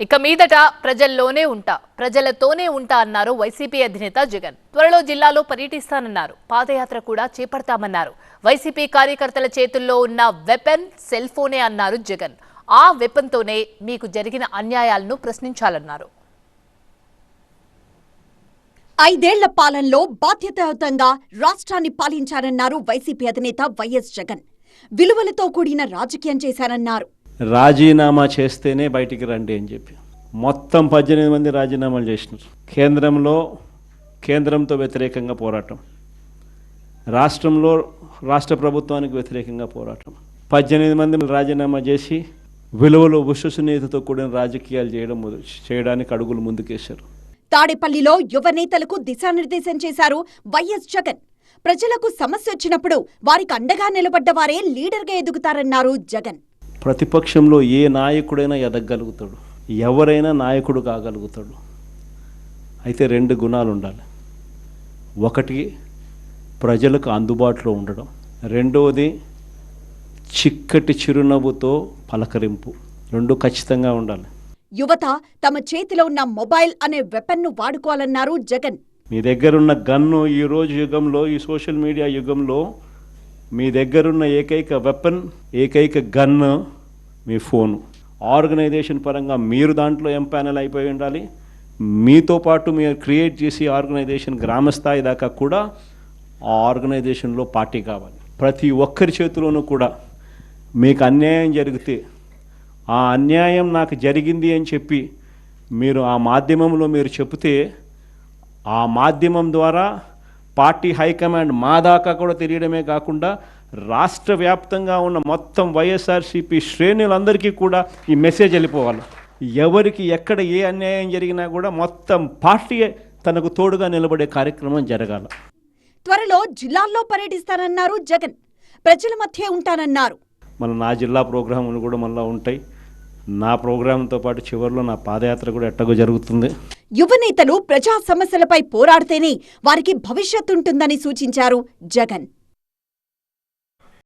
ఇక మీదట ప్రజల్లోనే ఉంటా ప్రజలతోనే ఉంటా అన్నారు వైసీపీ అధినేత జగన్. త్వరలో జిల్లాలో పర్యటిస్తానన్నారు. పాదయాత్ర కూడా చేపడతామన్నారు. వైసీపీ కార్యకర్తల చేతుల్లో ఉన్న వెపన్ సెల్ ఫోనే అన్నారు జగన్. ఆ వెపన్ తోనే మీకు జరిగిన అన్యాయాలను ప్రశ్నించాలన్నారు. 5 ఏళ్ల పాలనలో బాధ్యతాయుతంగా రాష్ట్రాన్ని పాలించారన్నారు వైసీపీ అధినేత వైఎస్ జగన్. విలువలతో కూడిన రాజకీయం చేశారన్నారు. రాజీనామా చేస్తేనే బయటికి రండి అని చెప్పి మొత్తం 18 మంది రాజీనామాలు చేసినారు. కేంద్రంతో వ్యతిరేకంగా పోరాటం, రాష్ట్రంలో రాష్ట్ర ప్రభుత్వానికి వ్యతిరేకంగా పోరాటం. 18 మంది రాజీనామా చేసి విలువలు విశ్వసనీయతతో కూడిన రాజకీయాలు చేయడానికి అడుగులు ముందుకేశారు. తాడేపల్లిలో యువ నేతలకు దిశానిర్దేశం చేశారు వైఎస్ జగన్. ప్రజలకు సమస్య వచ్చినప్పుడు వారికి అండగా నిలబడ్డ వారే లీడర్గా ఎదుగుతారన్నారు జగన్. ప్రతిపక్షంలో ఏ నాయకుడైనా ఎదగలుగుతాడు, ఎవరైనా నాయకుడు కాగలుగుతాడు. అయితే 2 గుణాలు ఉండాలి. ఒకటి ప్రజలకు అందుబాటులో ఉండడం, రెండవది చిక్కటి చిరునవ్వుతో పలకరింపు. 2 ఖచ్చితంగా ఉండాలి. యువత తమ చేతిలో ఉన్న మొబైల్ అనే వెపన్ను వాడుకోవాలన్నారు జగన్. మీ దగ్గరున్న గన్ను ఈరోజు యుగంలో, ఈ సోషల్ మీడియా యుగంలో మీ దగ్గరున్న ఏకైక వెపన్, ఏకైక గన్ను మీ ఫోను. ఆర్గనైజేషన్ పరంగా మీరు దాంట్లో ఎంపానల్ అయిపోయి ఉండాలి. మీతో పాటు మీరు క్రియేట్ చేసి ఆర్గనైజేషన్ గ్రామస్థాయి దాకా కూడా ఆ ఆర్గనైజేషన్లో పార్టీ కావాలి. ప్రతి ఒక్కరి చేతిలోనూ కూడా మీకు అన్యాయం జరిగితే ఆ అన్యాయం నాకు జరిగింది అని చెప్పి మీరు ఆ మాధ్యమంలో మీరు చెబితే ఆ మాధ్యమం ద్వారా పార్టీ హైకమాండ్ మా దాకా కూడా తెలియడమే కాకుండా రాష్ట్ర వ్యాప్తంగా ఉన్న మొత్తం వైఎస్ఆర్సీపీ శ్రేణులందరికీ కూడా ఈ మెసేజ్ వెళ్ళిపోవాలి. ఎవరికి ఎక్కడ ఏ అన్యాయం జరిగినా కూడా మొత్తం పార్టీ తనకు తోడుగా నిలబడే కార్యక్రమం జరగాలి. త్వరలో జిల్లాల్లో పర్యటిస్తానన్నారు జగన్. ప్రజల మధ్య ఉంటానన్నారు. నా జిల్లా ప్రోగ్రాములు కూడా మళ్ళీ ఉంటాయి. నా ప్రోగ్రాంతో పాటు చివరిలో నా పాదయాత్ర కూడా ఎట్టగో జరుగుతుంది. యువ నేతలు ప్రజా సమస్యలపై పోరాడితేనే వారికి భవిష్యత్తు ఉంటుందని సూచించారు జగన్.